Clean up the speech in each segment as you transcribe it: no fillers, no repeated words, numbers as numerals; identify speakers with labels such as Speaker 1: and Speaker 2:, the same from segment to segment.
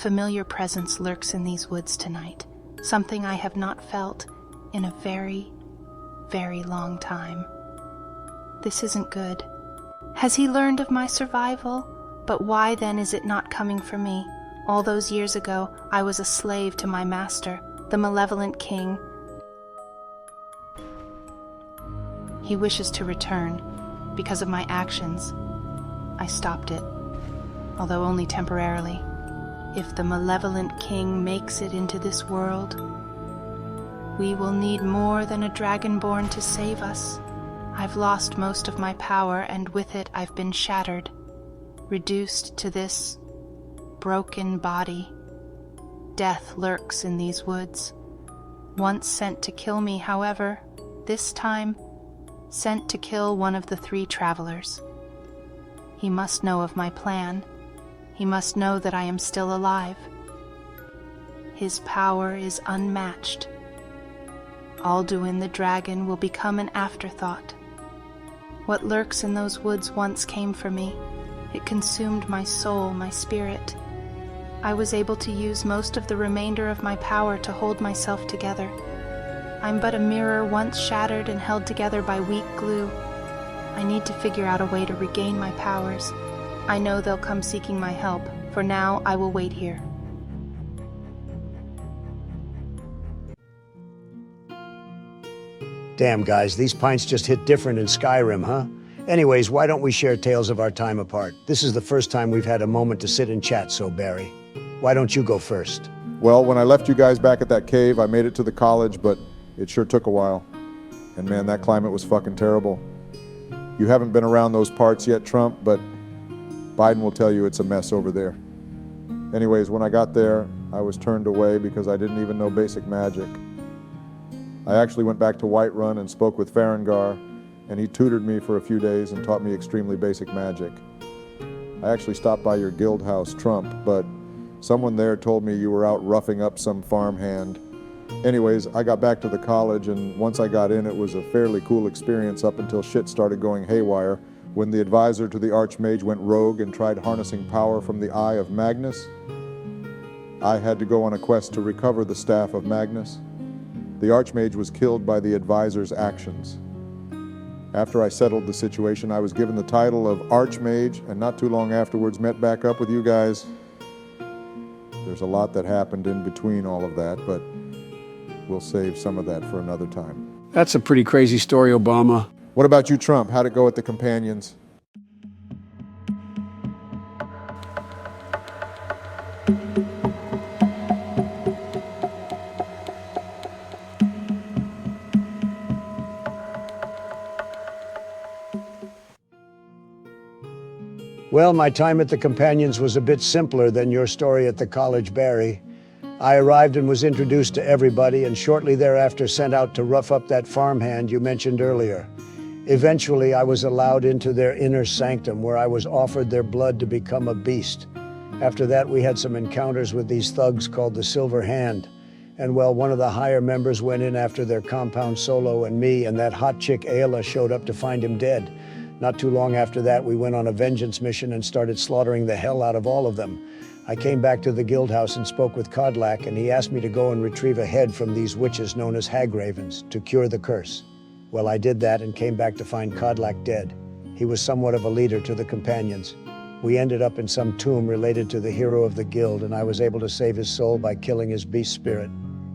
Speaker 1: familiar presence lurks in these woods tonight, something I have not felt in a very, very long time. This isn't good. Has he learned of my survival? But why then is it not coming for me? All those years ago, I was a slave to my master, the Malevolent King. He wishes to return. Because of my actions, I stopped it, although only temporarily. If the Malevolent King makes it into this world, we will need more than a dragonborn to save us. I've lost most of my power, and with it I've been shattered, reduced to this broken body. Death lurks in these woods. Once sent to kill me, however, this time sent to kill one of the 3 travelers. He must know of my plan. He must know that I am still alive. His power is unmatched. Alduin the dragon will become an afterthought. What lurks in those woods once came for me. It consumed my soul, my spirit. I was able to use most of the remainder of my power to hold myself together. I'm but a mirror once shattered and held together by weak glue. I need to figure out a way to regain my powers. I know they'll come seeking my help. For now, I will wait here.
Speaker 2: Damn, guys, these pints just hit different in Skyrim, huh? Anyways, why don't we share tales of our time apart? This is the first time we've had a moment to sit and chat, so Barry, why don't you go first?
Speaker 3: Well, when I left you guys back at that cave, I made it to the college, but it sure took a while. And man, that climate was fucking terrible. You haven't been around those parts yet, Trump, but Biden will tell you it's a mess over there. Anyways, when I got there, I was turned away because I didn't even know basic magic. I actually went back to Whiterun and spoke with Farengar, and he tutored me for a few days and taught me extremely basic magic. I actually stopped by your guild house, Trump, but someone there told me you were out roughing up some farmhand. Anyways, I got back to the college, and once I got in, it was a fairly cool experience up until shit started going haywire when the advisor to the Archmage went rogue and tried harnessing power from the eye of Magnus. I had to go on a quest to recover the staff of Magnus. The Archmage was killed by the advisor's actions. After I settled the situation, I was given the title of Archmage, and not too long afterwards met back up with you guys. There's a lot that happened in between all of that, but we'll save some of that for another time.
Speaker 4: That's a pretty crazy story, Obama.
Speaker 3: What about you, Trump? How'd it go at the Companions?
Speaker 2: Well, my time at the Companions was a bit simpler than your story at the college, Barry. I arrived and was introduced to everybody, and shortly thereafter sent out to rough up that farmhand you mentioned earlier. Eventually, I was allowed into their inner sanctum, where I was offered their blood to become a beast. After that, we had some encounters with these thugs called the Silver Hand. And well, one of the higher members went in after their compound Solo and me, and that hot chick Ayla showed up to find him dead. Not too long after that, we went on a vengeance mission and started slaughtering the hell out of all of them. I came back to the guild house and spoke with Kodlak, and he asked me to go and retrieve a head from these witches known as Hagravens to cure the curse. Well, I did that and came back to find Kodlak dead. He was somewhat of a leader to the Companions. We ended up in some tomb related to the hero of the guild, and I was able to save his soul by killing his beast spirit.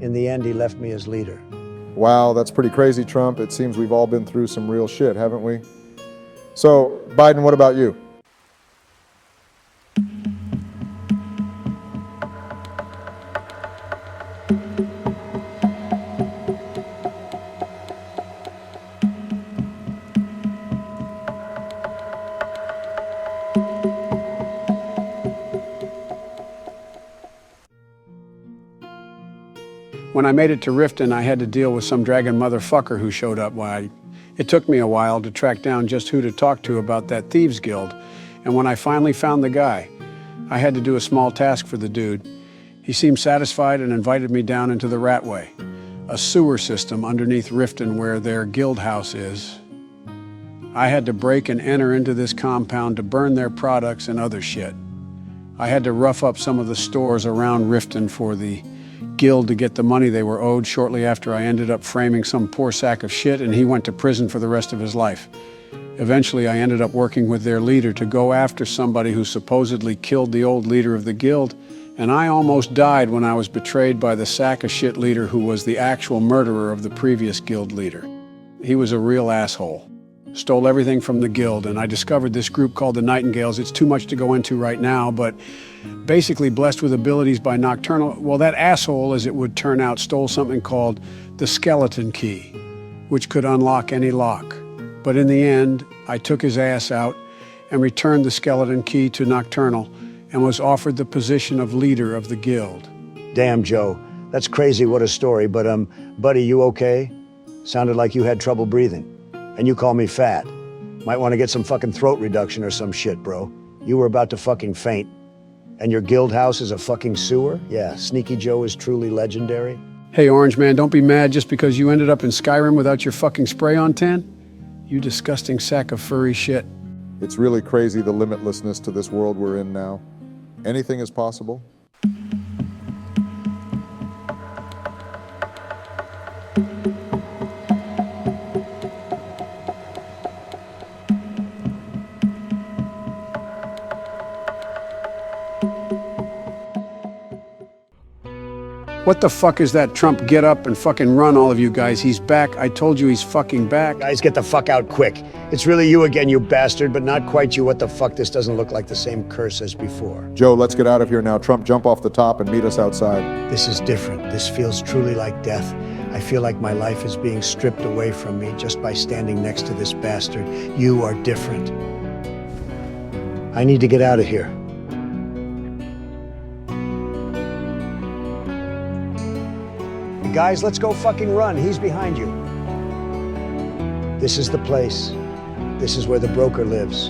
Speaker 2: In the end, he left me as leader.
Speaker 3: Wow, that's pretty crazy, Trump. It seems we've all been through some real shit, haven't we? So, Biden, what about you?
Speaker 4: When I made it to Riften, I had to deal with some dragon motherfucker who showed up. It took me a while to track down just who to talk to about that thieves guild. And when I finally found the guy, I had to do a small task for the dude. He seemed satisfied and invited me down into the Ratway, a sewer system underneath Riften where their guild house is. I had to break and enter into this compound to burn their products and other shit. I had to rough up some of the stores around Riften for the guild to get the money they were owed. Shortly after, I ended up framing some poor sack of shit, and he went to prison for the rest of his life. Eventually, I ended up working with their leader to go after somebody who supposedly killed the old leader of the guild, and I almost died when I was betrayed by the sack of shit leader who was the actual murderer of the previous guild leader. He was a real asshole. Stole everything from the guild, and I discovered this group called the Nightingales. It's too much to go into right now, but basically blessed with abilities by Nocturnal. Well, that asshole, as it would turn out, stole something called the Skeleton Key, which could unlock any lock. But in the end, I took his ass out and returned the Skeleton Key to Nocturnal and was offered the position of leader of the guild.
Speaker 2: Damn, Joe. That's crazy, what a story, but buddy, you okay? Sounded like you had trouble breathing. And you call me fat. Might want to get some fucking throat reduction or some shit, bro. You were about to fucking faint. And your guild house is a fucking sewer? Yeah, Sneaky Joe is truly legendary.
Speaker 4: Hey, Orange Man, don't be mad just because you ended up in Skyrim without your fucking spray-on tan. You disgusting sack of furry shit.
Speaker 3: It's really crazy, the limitlessness to this world we're in now. Anything is possible.
Speaker 4: What the fuck is that, Trump? Get up and fucking run, all of you guys. He's back. I told you he's fucking back.
Speaker 2: Guys, get the fuck out quick. It's really you again, you bastard, but not quite you. What the fuck? This doesn't look like the same curse as before.
Speaker 3: Joe, let's get out of here now. Trump, jump off the top and meet us outside.
Speaker 2: This is different. This feels truly like death. I feel like my life is being stripped away from me just by standing next to this bastard. You are different. I need to get out of here. Guys, let's go fucking run. He's behind you. This is the place. This is where the broker lives.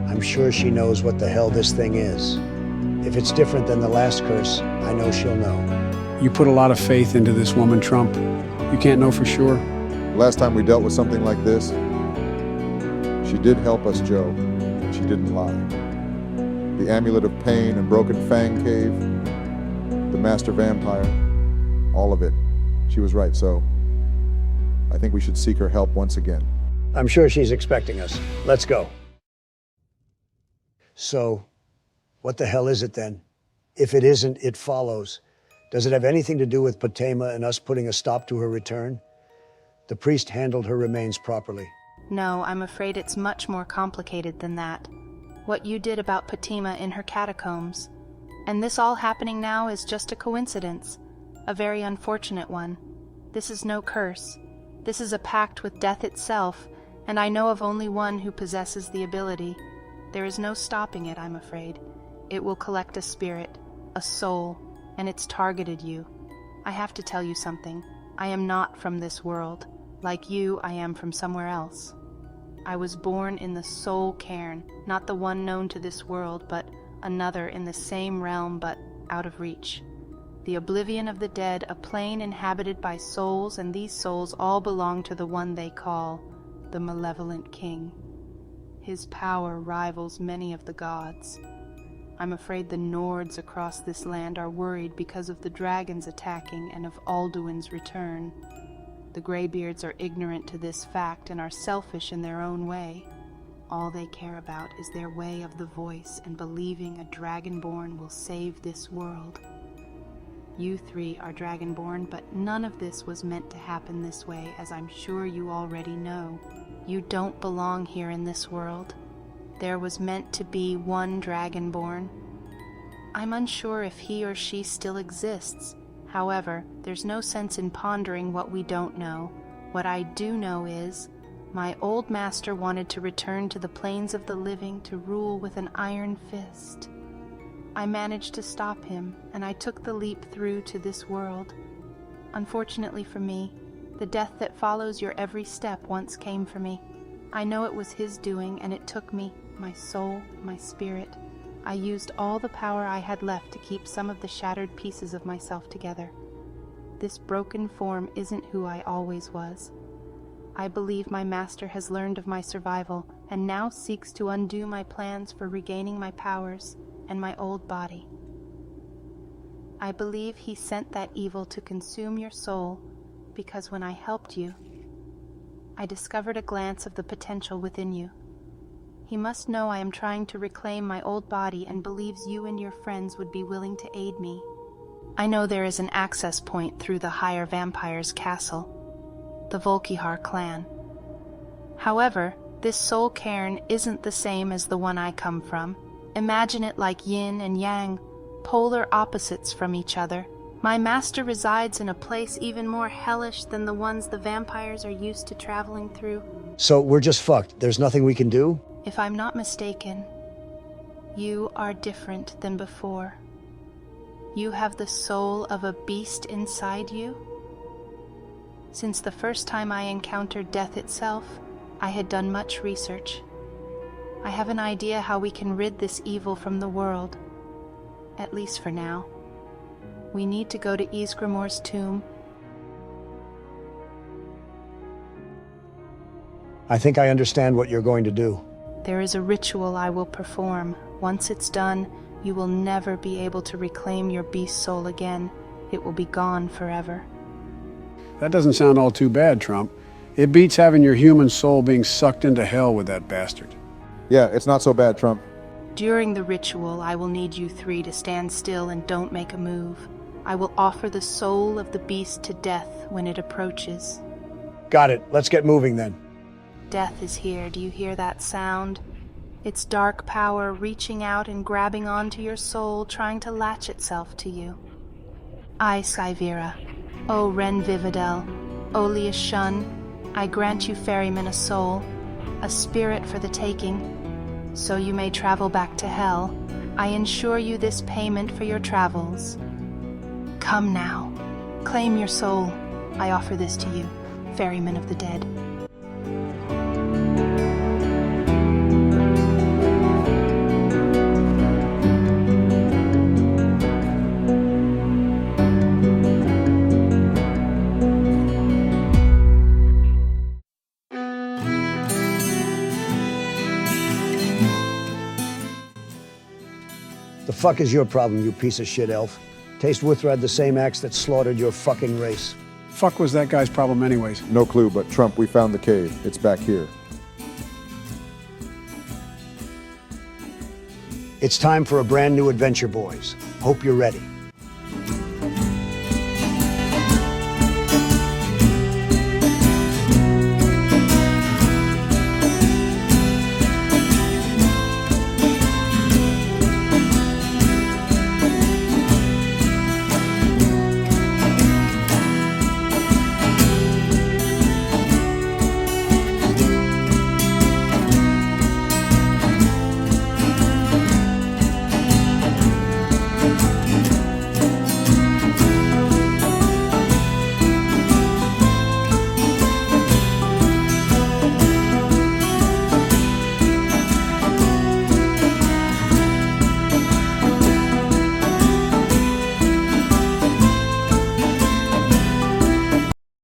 Speaker 2: I'm sure she knows what the hell this thing is. If it's different than the last curse, I know she'll know.
Speaker 4: You put a lot of faith into this woman, Trump. You can't know for sure.
Speaker 3: Last time we dealt with something like this, she did help us, Joe. She didn't lie. The Amulet of Pain and Broken Fang Cave, the Master Vampire, all of it. She was right, so I think we should seek her help once again.
Speaker 2: I'm sure she's expecting us. Let's go. So, what the hell is it then? If it isn't, it follows. Does it have anything to do with Potema and us putting a stop to her return? The priest handled her remains properly.
Speaker 1: No, I'm afraid it's much more complicated than that. What you did about Potema in her catacombs. And this all happening now is just a coincidence. A very unfortunate one. This is no curse. This is a pact with death itself, and I know of only one who possesses the ability. There is no stopping it, I'm afraid. It will collect a spirit, a soul, and it's targeted you. I have to tell you something. I am not from this world. Like you, I am from somewhere else. I was born in the soul cairn, not the one known to this world, but another in the same realm but out of reach. The oblivion of the dead, a plane inhabited by souls, and these souls all belong to the one they call the Malevolent King. His power rivals many of the gods. I'm afraid the Nords across this land are worried because of the dragons attacking and of Alduin's return. The Greybeards are ignorant to this fact and are selfish in their own way. All they care about is their way of the voice and believing a Dragonborn will save this world. You three are Dragonborn, but none of this was meant to happen this way, as I'm sure you already know. You don't belong here in this world. There was meant to be one Dragonborn. I'm unsure if he or she still exists. However, there's no sense in pondering what we don't know. What I do know is, my old master wanted to return to the plains of the living to rule with an iron fist. I managed to stop him, and I took the leap through to this world. Unfortunately for me, the death that follows your every step once came for me. I know it was his doing, and it took me, my soul, my spirit. I used all the power I had left to keep some of the shattered pieces of myself together. This broken form isn't who I always was. I believe my master has learned of my survival, and now seeks to undo my plans for regaining my powers, and my old body. I believe he sent that evil to consume your soul because when I helped you, I discovered a glance of the potential within you. He must know I am trying to reclaim my old body and believes you and your friends would be willing to aid me. I know there is an access point through the higher vampire's castle, the Volkihar clan. However, this soul cairn isn't the same as the one I come from. Imagine it like yin and yang, polar opposites from each other. My master resides in a place even more hellish than the ones the vampires are used to traveling through.
Speaker 2: So we're just fucked. There's nothing we can do?
Speaker 1: If I'm not mistaken, you are different than before. You have the soul of a beast inside you. Since the first time I encountered death itself, I had done much research. I have an idea how we can rid this evil from the world, at least for now. We need to go to Ysgramor's tomb.
Speaker 2: I think I understand what you're going to do.
Speaker 1: There is a ritual I will perform. Once it's done, you will never be able to reclaim your beast soul again. It will be gone forever.
Speaker 4: That doesn't sound all too bad, Trump. It beats having your human soul being sucked into hell with that bastard.
Speaker 3: Yeah, it's not so bad, Trump.
Speaker 1: During the ritual, I will need you three to stand still and don't make a move. I will offer the soul of the beast to death when it approaches.
Speaker 2: Got it. Let's get moving then.
Speaker 1: Death is here. Do you hear that sound? It's dark power reaching out and grabbing onto your soul, trying to latch itself to you. I, Skyvira, O Ren Vividel, Olius Shun, I grant you ferryman a soul, a spirit for the taking, so you may travel back to hell. I ensure you this payment for your travels. Come now, claim your soul. I offer this to you, ferryman of the dead.
Speaker 2: The fuck is your problem, you piece of shit elf? Taste Withrad the same axe that slaughtered your fucking race.
Speaker 4: Fuck was that guy's problem anyways?
Speaker 3: No clue, but Trump, we found the cave. It's back here.
Speaker 2: It's time for a brand new adventure, boys. Hope you're ready.